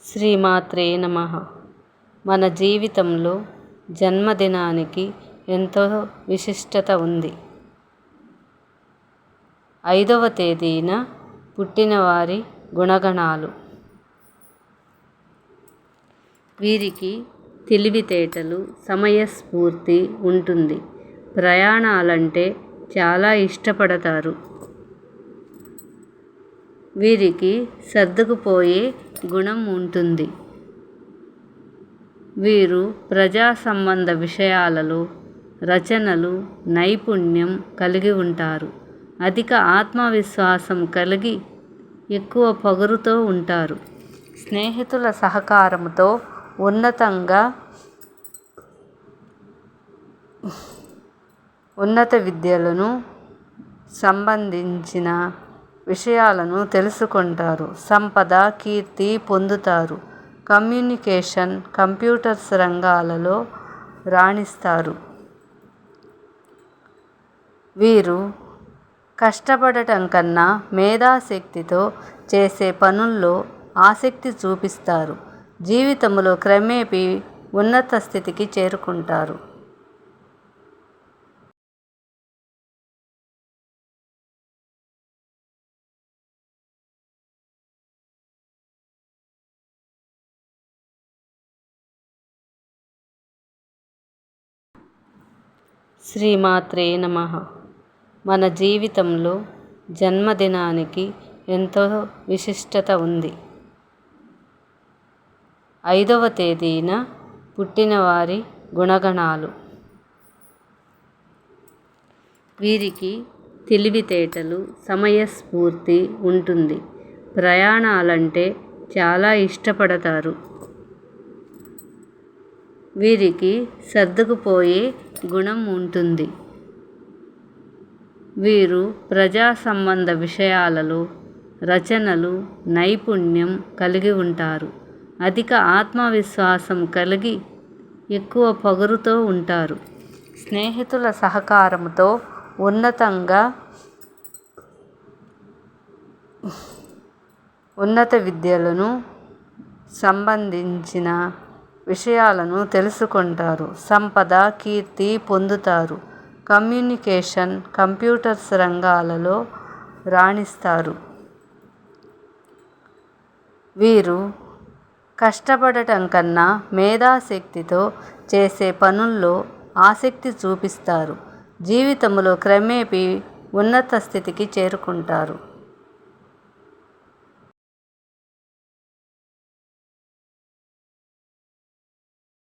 శ్రీమాత్రే నమః. మన జీవితంలో జన్మదినానికి ఎంతో విశిష్టత ఉంది. 5వ తేదీన పుట్టినవారి గుణగణాలు. వీరికి తెలివితేటలు, సమయస్ఫూర్తి ఉంటుంది. ప్రయాణాలంటే చాలా ఇష్టపడతారు. వీరికి సర్దుకుపోయే గుణం ఉంటుంది. వీరు ప్రజా సంబంధ విషయాలలో రచనలు, నైపుణ్యం కలిగి ఉంటారు. అధిక ఆత్మవిశ్వాసం కలిగి ఎక్కువ పొగరుతో ఉంటారు. స్నేహితుల సహకారంతో ఉన్నత విద్యలను సంబంధించిన విషయాలను తెలుసుకుంటారు. సంపద, కీర్తి పొందుతారు. కమ్యూనికేషన్, కంప్యూటర్స్ రంగాలలో రాణిస్తారు. వీరు కష్టపడటం కన్నా మేధాశక్తితో చేసే పనుల్లో ఆసక్తి చూపిస్తారు. జీవితంలో క్రమేపీ ఉన్నత స్థితికి చేరుకుంటారు. శ్రీమాత్రే నమః. మన జీవితంలో జన్మదినానికి ఎంతో విశిష్టత ఉంది. 5వ తేదీన పుట్టినవారి గుణగణాలు. వీరికి తెలివితేటలు, సమయస్ఫూర్తి ఉంటుంది. ప్రయాణాలంటే చాలా ఇష్టపడతారు. వీరికి సర్దుకుపోయే గుణం ఉంటుంది. వీరు ప్రజా సంబంధ విషయాలలో రచనలు, నైపుణ్యం కలిగి ఉంటారు. అధిక ఆత్మవిశ్వాసం కలిగి ఎక్కువ పొగరుతో ఉంటారు. స్నేహితుల సహకారంతో ఉన్నత విద్యలను సంబంధించిన విషయాలను తెలుసుకుంటారు. సంపద, కీర్తి పొందుతారు. కమ్యూనికేషన్, కంప్యూటర్స్ రంగాలలో రాణిస్తారు. వీరు కష్టపడటం కన్నా మేధాశక్తితో చేసే పనుల్లో ఆసక్తి చూపిస్తారు. జీవితంలో క్రమేపీ ఉన్నత స్థితికి చేరుకుంటారు.